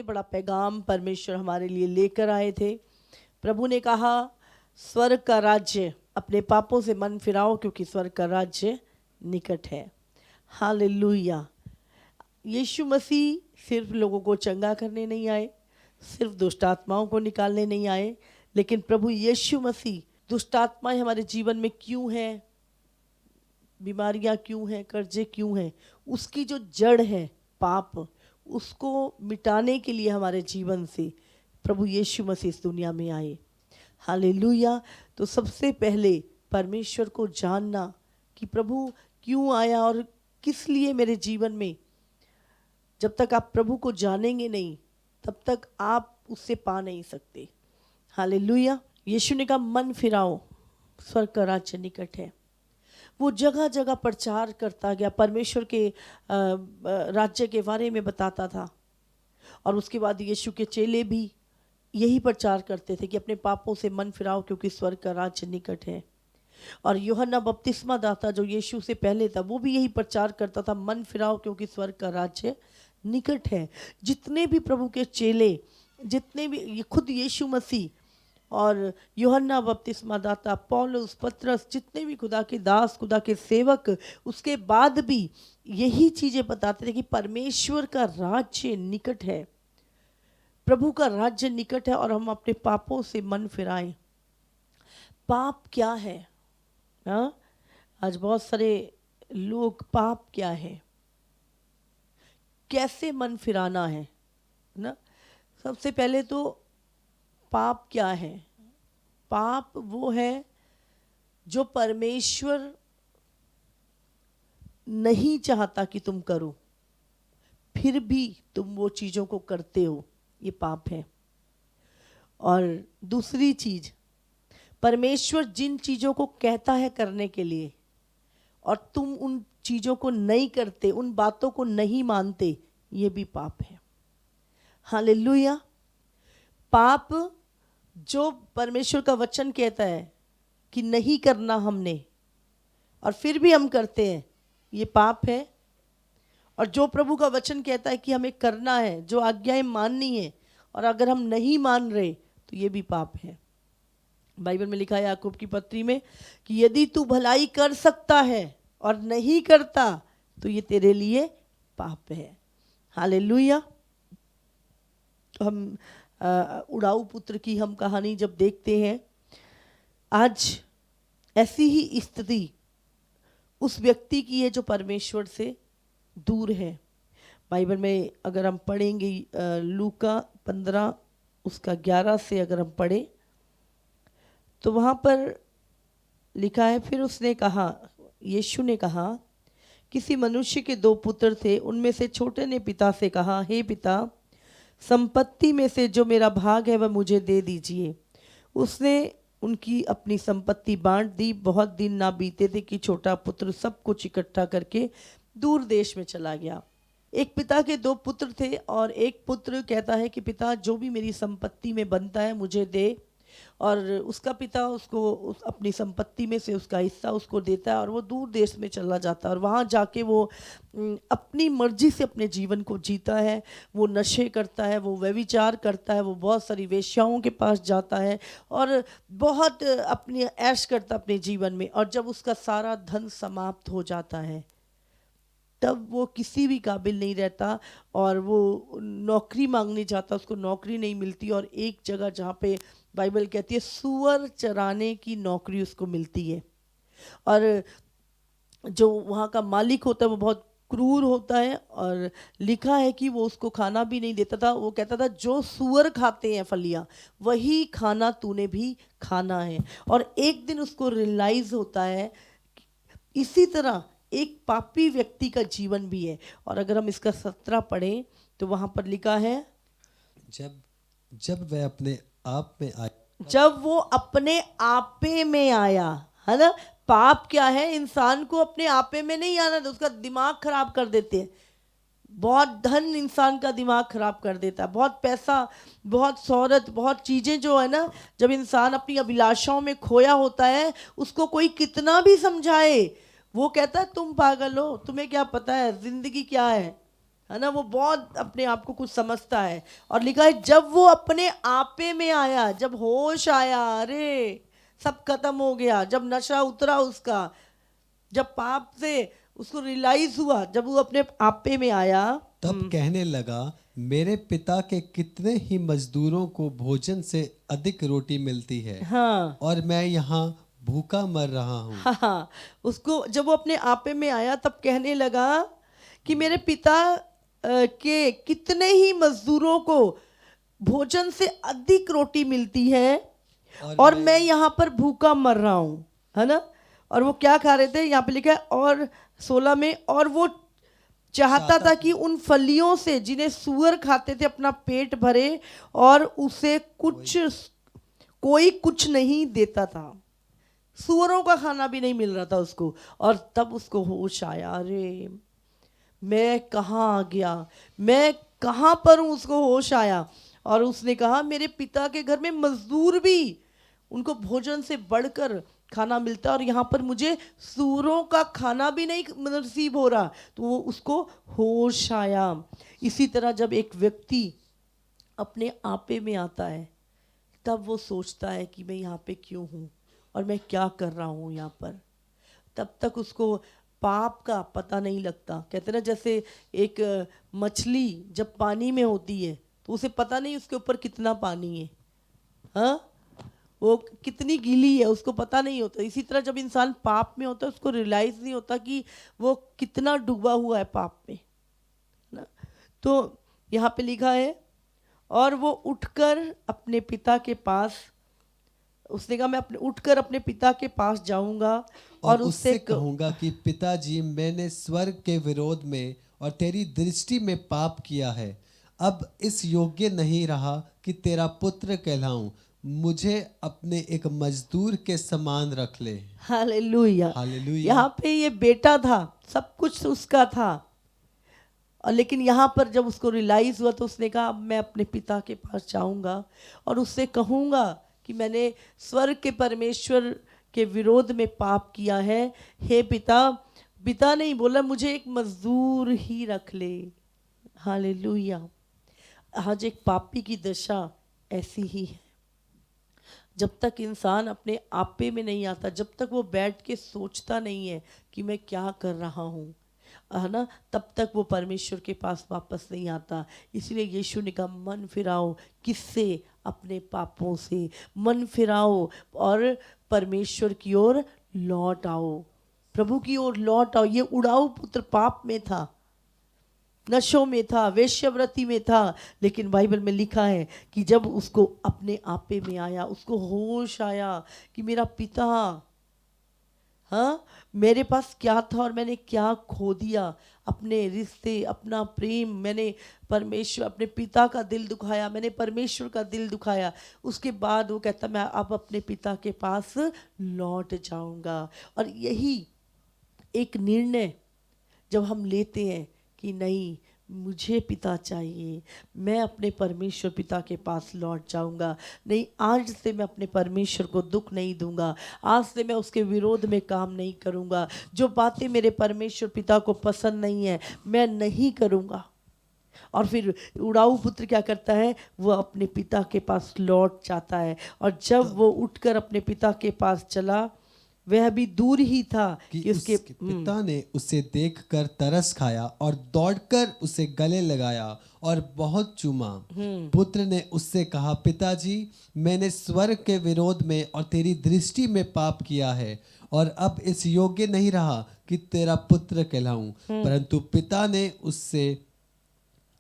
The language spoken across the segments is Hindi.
बड़ा पैगाम परमेश्वर हमारे लिए लेकर आए थे। प्रभु ने कहा स्वर्ग का राज्य, अपने पापों से मन फिराओ क्योंकि स्वर्ग का राज्य निकट है। हालेलुया। यीशु मसीह सिर्फ लोगों को चंगा करने नहीं आए, सिर्फ दुष्ट आत्माओं को निकालने नहीं आए, लेकिन प्रभु यीशु मसीह दुष्ट आत्माएं हमारे जीवन में क्यों हैं, बीमारियां क्यों हैं, कर्जे क्यों हैं, उसकी जो जड़ है पाप, उसको मिटाने के लिए हमारे जीवन से प्रभु यीशु मसीह इस दुनिया में आए। हालेलुया। तो सबसे पहले परमेश्वर को जानना कि प्रभु क्यों आया और किस लिए मेरे जीवन में। जब तक आप प्रभु को जानेंगे नहीं तब तक आप उससे पा नहीं सकते। हालेलुया। यीशु ने कहा मन फिराओ, स्वर्ग का राज्य निकट है। वो जगह जगह प्रचार करता गया, परमेश्वर के राज्य के बारे में बताता था। और उसके बाद यीशु के चेले भी यही प्रचार करते थे कि अपने पापों से मन फिराओ क्योंकि स्वर्ग का राज्य निकट है। और यूहन्ना बपतिस्मा दाता जो यीशु से पहले था वो भी यही प्रचार करता था, मन फिराओ क्योंकि स्वर्ग का राज्य निकट है। जितने भी प्रभु के चेले, जितने भी खुद यीशु मसीह और यूहन्ना बपतिस्मा दाता, पौलुस, पतरस, जितने भी खुदा के दास, खुदा के सेवक, उसके बाद भी यही चीज़ें बताते थे कि परमेश्वर का राज्य निकट है, प्रभु का राज्य निकट है और हम अपने पापों से मन फिराएं। पाप क्या है? हाँ, आज बहुत सारे लोग, पाप क्या है, कैसे मन फिराना है ना। सबसे पहले तो पाप क्या है? पाप वो है जो परमेश्वर नहीं चाहता कि तुम करो, फिर भी तुम वो चीज़ों को करते हो, ये पाप है। और दूसरी चीज, परमेश्वर जिन चीज़ों को कहता है करने के लिए और तुम उन चीज़ों को नहीं करते, उन बातों को नहीं मानते, ये भी पाप है। हालेलुया। पाप जो परमेश्वर का वचन कहता है कि नहीं करना हमने और फिर भी हम करते हैं, ये पाप है। और जो प्रभु का वचन कहता है कि हमें करना है, जो आज्ञाएं माननी है, और अगर हम नहीं मान रहे तो ये भी पाप है। बाइबल में लिखा है याकूब की पत्री में कि यदि तू भलाई कर सकता है और नहीं करता तो ये तेरे लिए पाप है। हालेलुया। तो हम उड़ाऊ पुत्र की हम कहानी जब देखते हैं, आज ऐसी ही स्थिति उस व्यक्ति की है जो परमेश्वर से दूर है। बाइबल में अगर हम पढ़ेंगे लूका 15 उसका 11 से अगर हम पढ़ें तो वहाँ पर लिखा है, फिर उसने कहा, यीशु ने कहा, किसी मनुष्य के 2 पुत्र थे, उनमें से छोटे ने पिता से कहा, हे पिता, संपत्ति में से जो मेरा भाग है वह मुझे दे दीजिए। उसने उनकी अपनी संपत्ति बांट दी। बहुत दिन ना बीते थे कि छोटा पुत्र सब कुछ इकट्ठा करके दूर देश में चला गया। एक पिता के 2 पुत्र थे और एक पुत्र कहता है कि पिता जो भी मेरी संपत्ति में बनता है मुझे दे, और उसका पिता उसको अपनी संपत्ति में से उसका हिस्सा उसको देता है और वो दूर देश में चला जाता है और वहाँ जाके वो अपनी मर्जी से अपने जीवन को जीता है। वो नशे करता है, वो व्यभिचार करता है, वो बहुत सारी वेश्याओं के पास जाता है और बहुत अपनी ऐश करता अपने जीवन में। और जब उसका सारा धन समाप्त हो जाता है तब वो किसी भी काबिल नहीं रहता और वो नौकरी मांगने जाता, उसको नौकरी नहीं मिलती। और एक जगह जहाँ पे बाइबल कहती है सूअर चराने की नौकरी उसको मिलती है। और जो वहाँ का मालिक होता है वो बहुत क्रूर होता है और लिखा है कि वो उसको खाना भी नहीं देता था। वो कहता था जो सूअर खाते हैं फलियाँ वही खाना तूने भी खाना है। और एक दिन उसको रियलाइज होता है इसी तरह एक पापी व्यक्ति का जीवन भी है। और अगर हम इसका 17 पढ़ें तो वहाँ पर लिखा है, जब वह अपने आप में आया, जब वो अपने आपे में आया, है ना। पाप क्या है? इंसान को अपने आपे में नहीं आना तो उसका दिमाग खराब कर देते हैं। बहुत धन इंसान का दिमाग खराब कर देता है, बहुत पैसा, बहुत शोहरत, बहुत चीज़ें जो है ना, जब इंसान अपनी अभिलाषाओं में खोया होता है उसको कोई कितना भी समझाए वो कहता है तुम पागल हो, तुम्हें क्या पता है जिंदगी क्या है है ना, वो बहुत अपने आप को कुछ समझता है। और लिखा है जब वो अपने आपे में आया, जब होश आया, अरे सब खत्म हो गया, जब नशा उतरा उसका, जब पाप से उसको रियलाइज हुआ, जब वो अपने आपे में आया, तब कहने लगा, मेरे पिता के कितने ही मजदूरों को भोजन से अधिक रोटी मिलती है हाँ और मैं यहाँ भूखा मर रहा हूँ। हाँ, उसको जब वो अपने आपे में आया तब कहने लगा कि मेरे पिता के कितने ही मजदूरों को भोजन से अधिक रोटी मिलती है और मैं यहाँ पर भूखा मर रहा हूँ, है ना। और वो क्या खा रहे थे, यहाँ पे लिखा है और 16 में, और वो चाहता था कि उन फलियों से जिन्हें सूअर खाते थे अपना पेट भरे, और उसे कोई कुछ नहीं देता था, सूअरों का खाना भी नहीं मिल रहा था उसको। और तब उसको होश आया, अरे मैं कहाँ आ गया, मैं कहाँ पर हूँ, उसको होश आया। और उसने कहा मेरे पिता के घर में मजदूर भी, उनको भोजन से बढ़कर खाना मिलता है और यहाँ पर मुझे सूअरों का खाना भी नहीं नसीब हो रहा। तो वो उसको होश आया। इसी तरह जब एक व्यक्ति अपने आपे में आता है तब वो सोचता है कि मैं यहाँ पे क्यों हूँ और मैं क्या कर रहा हूँ यहाँ पर। तब तक उसको पाप का पता नहीं लगता। कहते ना जैसे एक मछली जब पानी में होती है तो उसे पता नहीं उसके ऊपर कितना पानी है, हाँ, वो कितनी गीली है उसको पता नहीं होता। इसी तरह जब इंसान पाप में होता है उसको रियलाइज नहीं होता कि वो कितना डूबा हुआ है पाप में, ना। तो यहाँ पे लिखा है और वो उठकर अपने पिता के पास, उसने कहा मैं उठकर अपने पिता के पास जाऊंगा और उससे कहूंगा कि पिताजी, मैंने स्वर्ग के विरोध में और तेरी दृष्टि में पाप किया है, अब इस योग्य नहीं रहा कि तेरा पुत्र कहलाऊं, मुझे अपने एक मजदूर के समान रख ले। हालेलुया। हालेलुया। यहाँ पे ये बेटा था, सब कुछ उसका था, और लेकिन यहाँ पर जब उसको रियलाइज हुआ तो उसने कहा अब मैं अपने पिता के पास जाऊंगा और उससे कहूंगा कि मैंने स्वर्ग के परमेश्वर के विरोध में पाप किया है। हे पिता, पिता नहीं बोला, मुझे एक मजदूर ही रख ले। हालेलुया। आज एक पापी की दशा ऐसी ही है। जब तक इंसान अपने आपे में नहीं आता, जब तक वो बैठ के सोचता नहीं है कि मैं क्या कर रहा हूँ, है ना, तब तक वो परमेश्वर के पास वापस नहीं आता। इसलिए यीशु ने कहा मन फिराओ, किससे, अपने पापों से मन फिराओ और परमेश्वर की ओर लौट आओ, प्रभु की ओर लौट आओ। ये उड़ाऊ पुत्र पाप में था, नशों में था, वेश्यावृत्ति में था, लेकिन बाइबल में लिखा है कि जब उसको अपने आपे में आया, उसको होश आया कि मेरा पिता, हाँ, मेरे पास क्या था और मैंने क्या खो दिया, अपने रिश्ते, अपना प्रेम, मैंने परमेश्वर, अपने पिता का दिल दुखाया, मैंने परमेश्वर का दिल दुखाया। उसके बाद वो कहता मैं अब अपने पिता के पास लौट जाऊंगा। और यही एक निर्णय जब हम लेते हैं कि नहीं, मुझे पिता चाहिए, मैं अपने परमेश्वर पिता के पास लौट जाऊंगा, नहीं आज से मैं अपने परमेश्वर को दुख नहीं दूंगा, आज से मैं उसके विरोध में काम नहीं करूंगा, जो बातें मेरे परमेश्वर पिता को पसंद नहीं है मैं नहीं करूंगा। और फिर उड़ाऊ पुत्र क्या करता है, वो अपने पिता के पास लौट जाता है। और जब वो उठकर अपने पिता के पास चला, वह अभी दूर ही था कि उसके पिता ने उसे देखकर तरस खाया और दौड़कर उसे गले लगाया और बहुत चूमा। पुत्र ने उससे कहा, पिताजी, मैंने स्वर्ग के विरोध में और तेरी दृष्टि में पाप किया है और अब इस योग्य नहीं रहा कि तेरा पुत्र कहलाऊं। परंतु पिता ने उससे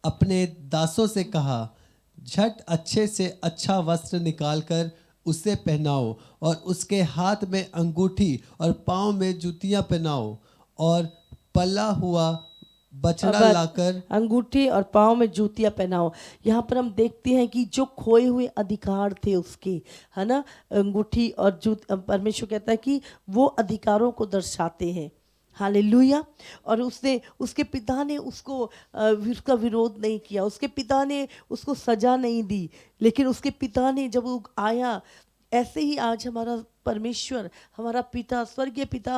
अपने दासों से कहा, झट अच्छे से अच्छा वस्त्र निकालकर उसे पहनाओ और उसके हाथ में अंगूठी और पांव में जूतियां पहनाओ और पला हुआ बछड़ा लाकर अंगूठी और पाँव में जूतियां पहनाओ। यहाँ पर हम देखते हैं कि जो खोए हुए अधिकार थे उसके, है ना, अंगूठी और परमेश्वर कहता है कि वो अधिकारों को दर्शाते हैं। हालेलुया। और उसके पिता ने उसका विरोध नहीं किया, उसके पिता ने उसको सजा नहीं दी, लेकिन उसके पिता ने जब वो आया, ऐसे ही आज हमारा परमेश्वर हमारा पिता, स्वर्गीय पिता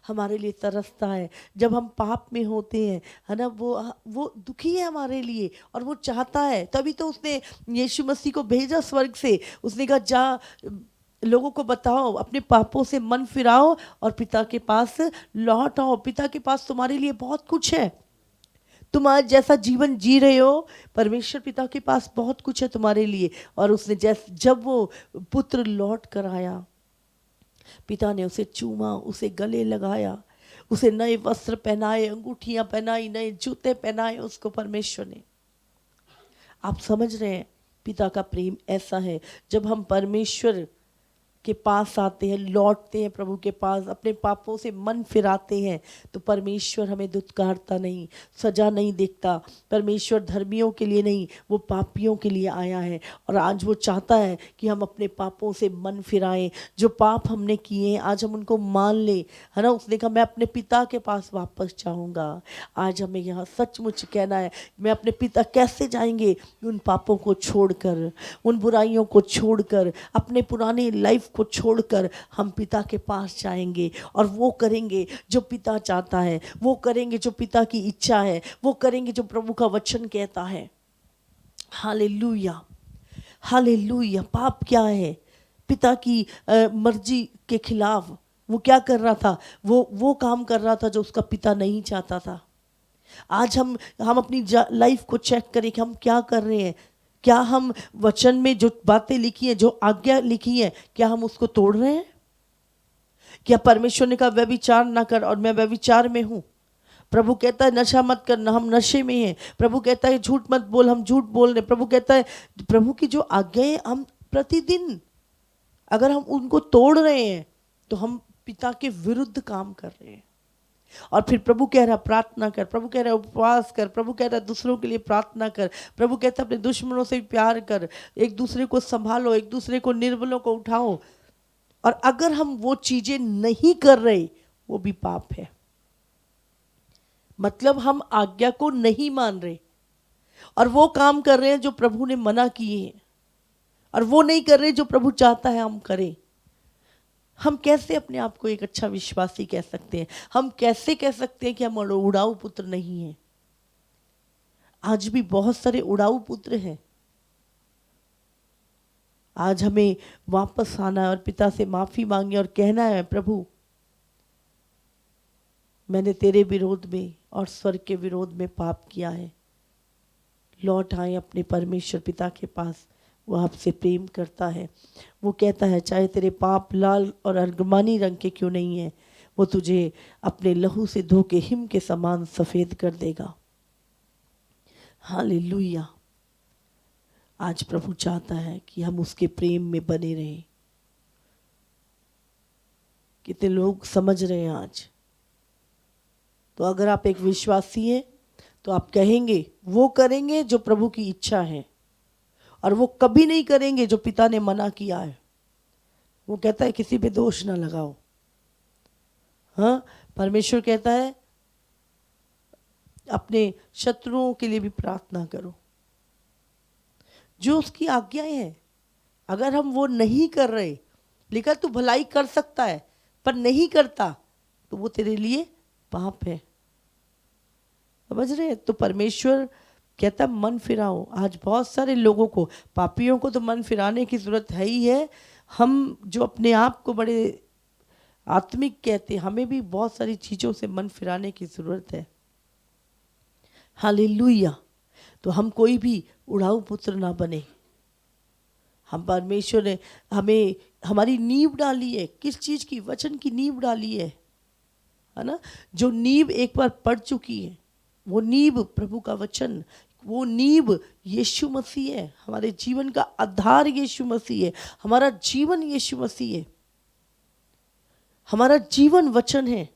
हमारे लिए तरसता है जब हम पाप में होते हैं, है ना। वो दुखी है हमारे लिए और वो चाहता है, तभी तो उसने यीशु मसीह को भेजा स्वर्ग से। उसने कहा जा लोगों को बताओ, अपने पापों से मन फिराओ और पिता के पास लौट आओ। पिता के पास तुम्हारे लिए बहुत कुछ है। तुम आज जैसा जीवन जी रहे हो, परमेश्वर पिता के पास बहुत कुछ है तुम्हारे लिए। और उसने जब वो पुत्र लौट कर आया, पिता ने उसे चूमा, उसे गले लगाया, उसे नए वस्त्र पहनाए, अंगूठियां पहनाई, नए जूते पहनाए उसको परमेश्वर ने। आप समझ रहे हैं, पिता का प्रेम ऐसा है। जब हम परमेश्वर के पास आते हैं, लौटते हैं प्रभु के पास, अपने पापों से मन फिराते हैं, तो परमेश्वर हमें दुत्कारता नहीं, सजा नहीं देखता। परमेश्वर धर्मियों के लिए नहीं, वो पापियों के लिए आया है। और आज वो चाहता है कि हम अपने पापों से मन फिराएं। जो पाप हमने किए हैं आज हम उनको मान लें, है ना। उसने कहा मैं अपने पिता के पास वापस जाऊंगा। आज हमें यहाँ सचमुच कहना है, मैं अपने पिता कैसे जाएंगे? उन पापों को छोड़कर, उन बुराइयों को छोड़कर, अपने पुराने लाइफ को छोड़कर हम पिता के पास जाएंगे और वो करेंगे जो पिता चाहता है, वो करेंगे जो पिता की इच्छा है, वो करेंगे जो प्रभु का वचन कहता है। Hallelujah, hallelujah. पाप क्या है? पिता की मर्जी के खिलाफ वो क्या कर रहा था? वो काम कर रहा था जो उसका पिता नहीं चाहता था। आज हम अपनी लाइफ को चेक करें कि हम क्या कर रहे हैं। क्या हम वचन में जो बातें लिखी हैं, जो आज्ञा लिखी है, क्या हम उसको तोड़ रहे हैं? क्या परमेश्वर ने कहा व्यभिचार ना कर और मैं व्यभिचार में हूं? प्रभु कहता है नशा मत करना, हम नशे में हैं। प्रभु कहता है झूठ मत बोल, हम झूठ बोल रहे। प्रभु कहता है, प्रभु की जो आज्ञाएं हम प्रतिदिन अगर हम उनको तोड़ रहे हैं तो हम पिता के विरुद्ध काम कर रहे हैं। और फिर प्रभु कह रहा प्रार्थना कर, प्रभु कह रहा उपवास कर, प्रभु कह रहा दूसरों के लिए प्रार्थना कर, प्रभु कहता अपने दुश्मनों से प्यार कर, एक दूसरे को संभालो, एक दूसरे को, निर्बलों को उठाओ। और अगर हम वो चीजें नहीं कर रहे, वो भी पाप है। मतलब हम आज्ञा को नहीं मान रहे और वो काम कर रहे हैं जो प्रभु ने मना किए हैं, और वो नहीं कर रहे जो प्रभु चाहता है हम करें। हम कैसे अपने आप को एक अच्छा विश्वासी कह सकते हैं? हम कैसे कह सकते हैं कि हम उड़ाऊ पुत्र नहीं हैं? आज भी बहुत सारे उड़ाऊ पुत्र हैं। आज हमें वापस आना है और पिता से माफी मांगे और कहना है प्रभु मैंने तेरे विरोध में और स्वर्ग के विरोध में पाप किया है। लौट आए अपने परमेश्वर पिता के पास। वो आपसे प्रेम करता है। वो कहता है चाहे तेरे पाप लाल और अर्गमानी रंग के क्यों नहीं है, वो तुझे अपने लहू से धो के हिम के समान सफेद कर देगा। हालेलुया। आज प्रभु चाहता है कि हम उसके प्रेम में बने रहें। कितने लोग समझ रहे हैं आज? तो अगर आप एक विश्वासी हैं तो आप कहेंगे वो करेंगे जो प्रभु की इच्छा है, और वो कभी नहीं करेंगे जो पिता ने मना किया है। वो कहता है किसी पे दोष ना लगाओ। हाँ, परमेश्वर कहता है अपने शत्रुओं के लिए भी प्रार्थना करो। जो उसकी आज्ञाएं हैं, अगर हम वो नहीं कर रहे, लिखा तू भलाई कर सकता है पर नहीं करता, तो वो तेरे लिए पाप है। समझ रहे? तो परमेश्वर कहता मन फिराओ। आज बहुत सारे लोगों को, पापियों को तो मन फिराने की जरूरत है ही है। हम जो अपने आप को बड़े आत्मिक कहते हैं, हमें भी बहुत सारी चीजों से मन फिराने की जरूरत है। हालेलुया। तो हम कोई भी उड़ाऊ पुत्र ना बने। हम, परमेश्वर ने हमें हमारी नींव डाली है। किस चीज की? वचन की नींव डाली है ना। जो नींव एक बार पड़ चुकी है, वो नींव प्रभु का वचन, वो नींव यीशु मसीह है। हमारे जीवन का आधार यीशु मसीह है। हमारा जीवन यीशु मसीह है। हमारा जीवन वचन है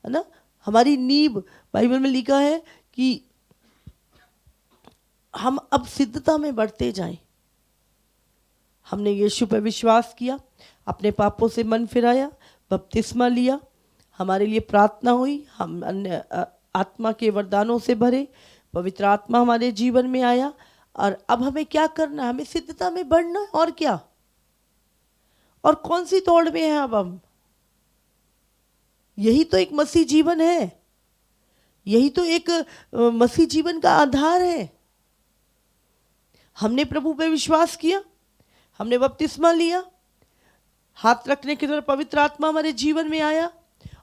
ना। हमारी नींव, बाइबल में लिखा है कि हम अब सिद्धता में बढ़ते जाएं। हमने यीशु पर विश्वास किया, अपने पापों से मन फिराया, बपतिस्मा लिया, हमारे लिए प्रार्थना हुई, हम अन्य आत्मा के वरदानों से भरे, पवित्र आत्मा हमारे जीवन में आया। और अब हमें क्या करना है? हमें सिद्धता में बढ़ना है। और क्या? और कौन सी दौड़ में है अब हम? यही तो एक मसीह जीवन है, यही तो एक मसीह जीवन का आधार है। हमने प्रभु पे विश्वास किया, हमने बपतिस्मा लिया, हाथ रखने के द्वारा पवित्र आत्मा हमारे जीवन में आया,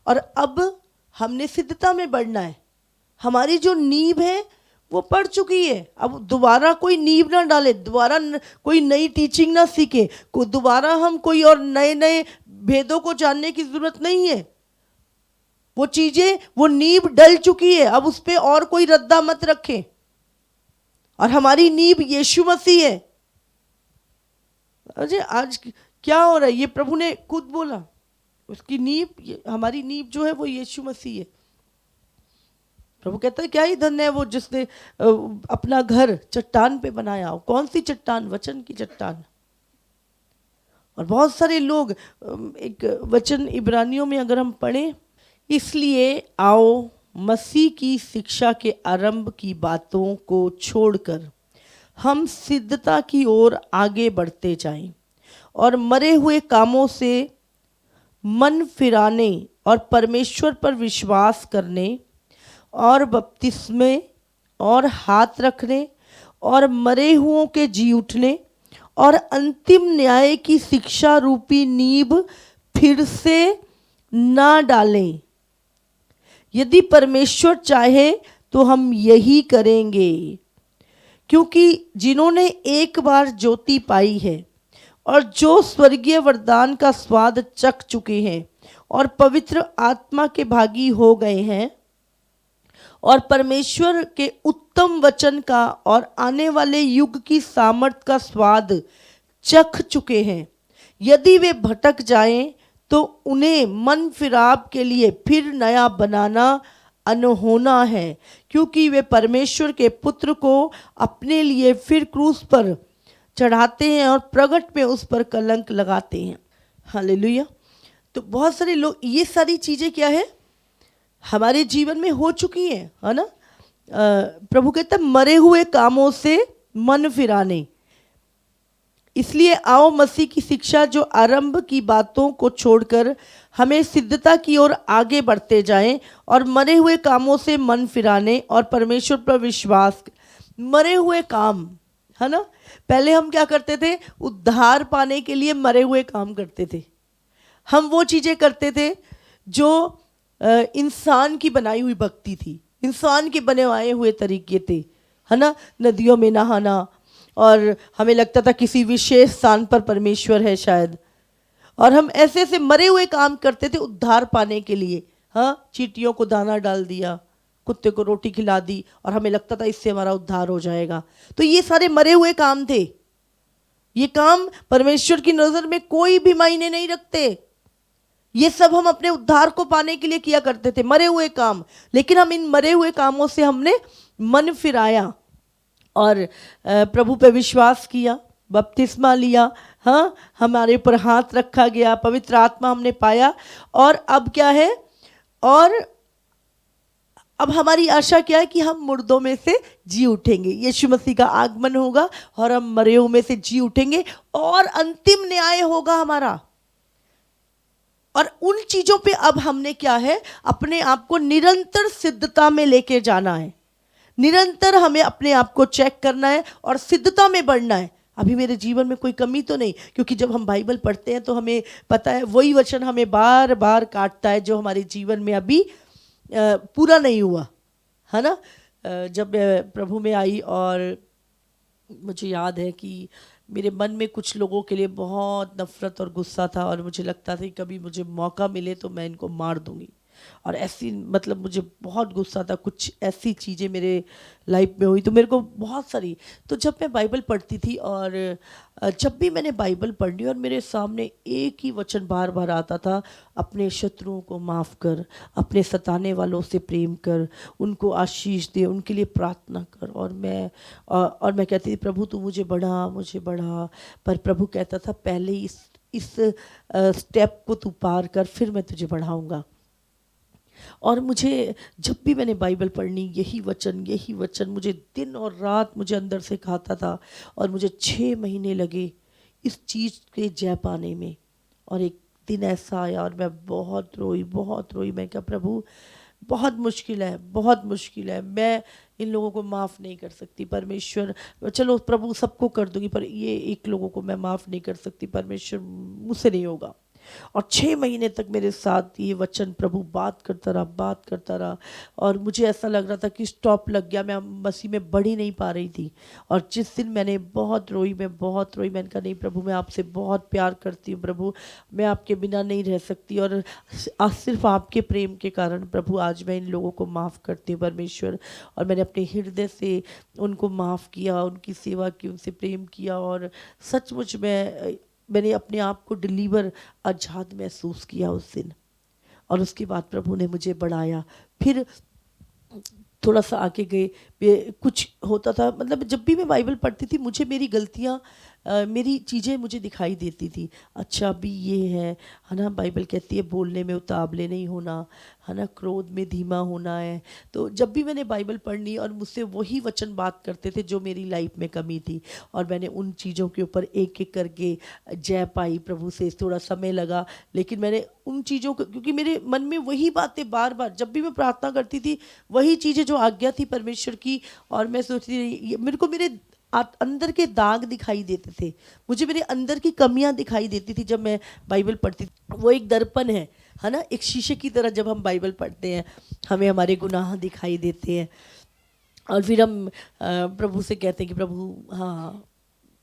और अब हमने सिद्धता में बढ़ना है। हमारी जो नींव है वो पड़ चुकी है, अब दोबारा कोई नींव ना डाले, दोबारा कोई नई टीचिंग ना सीखे, दोबारा हम कोई और नए नए भेदों को जानने की जरूरत नहीं है। वो चीजें, वो नींव डल चुकी है, अब उस पर और कोई रद्दा मत रखे। और हमारी नींव यीशु मसीह है। अजय आज क्या हो रहा है, ये प्रभु ने खुद बोला, उसकी नींव, हमारी नींव जो है वो यीशु मसीह है। प्रभु कहता है क्या ही धन्य है वो जिसने अपना घर चट्टान पे बनाया हो। कौन सी चट्टान? वचन की चट्टान। और बहुत सारे लोग, एक वचन इब्रानियों में अगर हम पढ़ें, इसलिए आओ मसीह की शिक्षा के आरंभ की बातों को छोड़कर हम सिद्धता की ओर आगे बढ़ते जाएं और मरे हुए कामों से मन फिराने और परमेश्वर पर विश्वास करने और बपतिस्मे और हाथ रखने और मरे हुओं के जी उठने और अंतिम न्याय की शिक्षा रूपी नींव फिर से ना डालें। यदि परमेश्वर चाहे तो हम यही करेंगे, क्योंकि जिन्होंने एक बार ज्योति पाई है और जो स्वर्गीय वरदान का स्वाद चख चुके हैं और पवित्र आत्मा के भागी हो गए हैं और परमेश्वर के उत्तम वचन का और आने वाले युग की सामर्थ का स्वाद चख चुके हैं, यदि वे भटक जाएं तो उन्हें मन फिराव के लिए फिर नया बनाना अनहोना है, क्योंकि वे परमेश्वर के पुत्र को अपने लिए फिर क्रूस पर चढ़ाते हैं और प्रगट में उस पर कलंक लगाते हैं। हालेलुया। तो बहुत सारे लोग, ये सारी चीज़ें क्या है हमारे जीवन में हो चुकी है ना। प्रभु कहता है मरे हुए कामों से मन फिराने, इसलिए आओ मसीह की शिक्षा जो आरंभ की बातों को छोड़कर हमें सिद्धता की ओर आगे बढ़ते जाएं और मरे हुए कामों से मन फिराने और परमेश्वर पर विश्वास। मरे हुए काम है ना, पहले हम क्या करते थे, उद्धार पाने के लिए मरे हुए काम करते थे। हम वो चीज़ें करते थे जो इंसान की बनाई हुई भक्ति थी, इंसान के बनवाए हुए तरीके थे, है ना। नदियों में नहाना, और हमें लगता था किसी विशेष स्थान पर परमेश्वर है शायद, और हम ऐसे ऐसे मरे हुए काम करते थे उद्धार पाने के लिए। हाँ, चींटियों को दाना डाल दिया, कुत्ते को रोटी खिला दी, और हमें लगता था इससे हमारा उद्धार हो जाएगा। तो ये सारे मरे हुए काम थे। ये काम परमेश्वर की नज़र में कोई भी मायने नहीं रखते। ये सब हम अपने उद्धार को पाने के लिए किया करते थे, मरे हुए काम। लेकिन हम इन मरे हुए कामों से हमने मन फिराया और प्रभु पे विश्वास किया, बपतिस्मा लिया, हाँ, हमारे ऊपर हाथ रखा गया, पवित्र आत्मा हमने पाया। और अब क्या है, और अब हमारी आशा क्या है कि हम मुर्दों में से जी उठेंगे। यीशु मसीह का आगमन होगा और हम मरे हुए में से जी उठेंगे और अंतिम न्याय होगा हमारा। और उन चीज़ों पे अब हमने क्या है, अपने आप को निरंतर सिद्धता में लेके जाना है। निरंतर हमें अपने आप को चेक करना है और सिद्धता में बढ़ना है। अभी मेरे जीवन में कोई कमी तो नहीं, क्योंकि जब हम बाइबल पढ़ते हैं तो हमें पता है वही वचन हमें बार बार काटता है जो हमारे जीवन में अभी पूरा नहीं हुआ, है ना। जब मैं प्रभु में आई और मुझे याद है कि मेरे मन में कुछ लोगों के लिए बहुत नफरत और गुस्सा था, और मुझे लगता था कि कभी मुझे मौका मिले तो मैं इनको मार दूंगी। और ऐसी, मतलब मुझे बहुत गुस्सा था, कुछ ऐसी चीज़ें मेरे लाइफ में हुई तो मेरे को बहुत सारी। तो जब मैं बाइबल पढ़ती थी, और जब भी मैंने बाइबल पढ़ी और मेरे सामने एक ही वचन बार बार आता था, अपने शत्रुओं को माफ़ कर, अपने सताने वालों से प्रेम कर, उनको आशीष दे, उनके लिए प्रार्थना कर। और मैं कहती थी प्रभु तू मुझे बढ़ा। पर प्रभु कहता था पहले इस स्टेप को तू पार कर, फिर मैं तुझे बढ़ाऊँगा। और मुझे जब भी मैंने बाइबल पढ़नी, यही वचन मुझे दिन और रात मुझे अंदर से खाता था। और मुझे 6 महीने लगे इस चीज़ के जय पाने में। और एक दिन ऐसा आया और मैं बहुत रोई। मैं क्या प्रभु बहुत मुश्किल है, बहुत मुश्किल है, मैं इन लोगों को माफ़ नहीं कर सकती परमेश्वर। चलो प्रभु सबको कर दूंगी पर ये एक लोगों को मैं माफ़ नहीं कर सकती परमेश्वर, मुझसे नहीं होगा। और 6 महीने तक मेरे साथ ये वचन प्रभु बात करता रहा और मुझे ऐसा लग रहा था कि स्टॉप लग गया, मैं मसीह में बढ़ ही नहीं पा रही थी। और जिस दिन मैंने बहुत रोई, मैंने कहा नहीं प्रभु, मैं आपसे बहुत प्यार करती हूँ प्रभु, मैं आपके बिना नहीं रह सकती और सिर्फ आपके प्रेम के कारण प्रभु आज मैं इन लोगों को माफ़ करती हूँ परमेश्वर। और मैंने अपने हृदय से उनको माफ़ किया, उनकी सेवा की, उनसे प्रेम किया और सचमुच मैंने अपने आप को डिलीवर आज़ाद महसूस किया उस दिन। और उसके बाद प्रभु ने मुझे बढ़ाया। फिर थोड़ा सा आगे गए, कुछ होता था, मतलब जब भी मैं बाइबल पढ़ती थी मुझे मेरी गलतियाँ, मेरी चीज़ें मुझे दिखाई देती थी। अच्छा अभी ये है ना, बाइबल कहती है बोलने में उतावले नहीं होना, है ना, क्रोध में धीमा होना है। तो जब भी मैंने बाइबल पढ़नी और मुझसे वही वचन बात करते थे जो मेरी लाइफ में कमी थी, और मैंने उन चीज़ों के ऊपर एक एक करके जय पाई प्रभु से। थोड़ा समय लगा लेकिन मैंने उन चीज़ों को, क्योंकि मेरे मन में वही बातें बार बार जब भी मैं प्रार्थना करती थी, वही चीज़ें जो आज्ञा थी परमेश्वर की, और मैं सोचती रही, मेरे को मेरे अंदर के दाग दिखाई देते थे, मुझे मेरे अंदर की कमियां दिखाई देती थी जब मैं बाइबल पढ़ती थी। वो एक दर्पण है ना, एक शीशे की तरह जब हम बाइबल पढ़ते हैं हमें हमारे गुनाह दिखाई देते हैं और फिर हम प्रभु से कहते हैं कि प्रभु, हाँ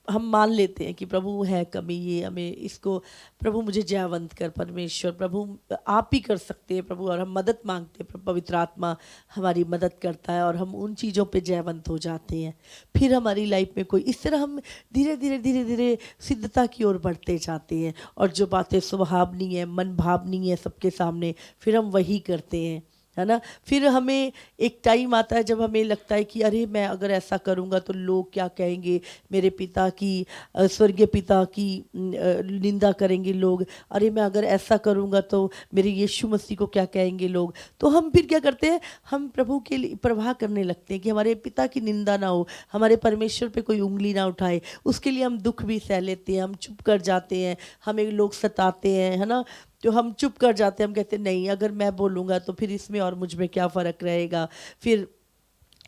हम मान लेते हैं कि प्रभु है कमी, ये हमें इसको, प्रभु मुझे जयवंत कर परमेश्वर, प्रभु आप ही कर सकते हैं प्रभु, और हम मदद मांगते हैं, पवित्र आत्मा हमारी मदद करता है और हम उन चीज़ों पे जयवंत हो जाते हैं। फिर हमारी लाइफ में कोई इस तरह हम धीरे धीरे सिद्धता की ओर बढ़ते जाते हैं और जो बातें स्वभावनीय है, मन भावनीय है सबके सामने, फिर हम वही करते हैं, है ना। फिर हमें एक टाइम आता है जब हमें लगता है कि अरे मैं अगर ऐसा करूँगा तो लोग क्या कहेंगे, मेरे पिता की, स्वर्गीय पिता की निंदा करेंगे लोग, अरे मैं अगर ऐसा करूँगा तो मेरे यीशु मसीह को क्या कहेंगे लोग। तो हम फिर क्या करते हैं, हम प्रभु के लिए परवाह करने लगते हैं कि हमारे पिता की निंदा ना हो, हमारे परमेश्वर पे कोई उंगली ना उठाए, उसके लिए हम दुख भी सह लेते हैं, हम चुप कर जाते हैं, हमें लोग सताते हैं, है ना, तो हम चुप कर जाते हैं, हम कहते हैं नहीं अगर मैं बोलूँगा तो फिर इसमें और मुझ में क्या फ़र्क रहेगा। फिर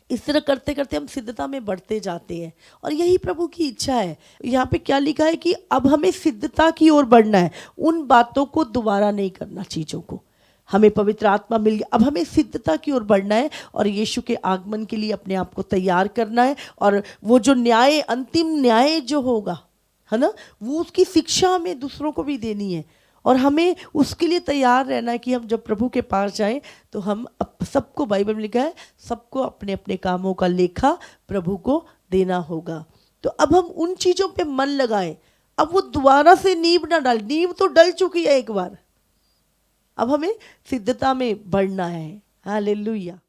इस तरह करते करते हम सिद्धता में बढ़ते जाते हैं और यही प्रभु की इच्छा है। यहाँ पे क्या लिखा है कि अब हमें सिद्धता की ओर बढ़ना है, उन बातों को दोबारा नहीं करना, चीज़ों को, हमें पवित्र आत्मा मिल गया, अब हमें सिद्धता की ओर बढ़ना है और यीशु के आगमन के लिए अपने आप को तैयार करना है। और वो जो न्याय, अंतिम न्याय जो होगा, है ना, वो उसकी शिक्षा हमें दूसरों को भी देनी है और हमें उसके लिए तैयार रहना है कि हम जब प्रभु के पास जाएं तो हम सबको, बाइबल में लिखा है, सबको अपने अपने कामों का लेखा प्रभु को देना होगा। तो अब हम उन चीज़ों पे मन लगाएं, अब वो दोबारा से नींव ना डाल, नींव तो डल चुकी है एक बार, अब हमें सिद्धता में बढ़ना है। हालेलुया।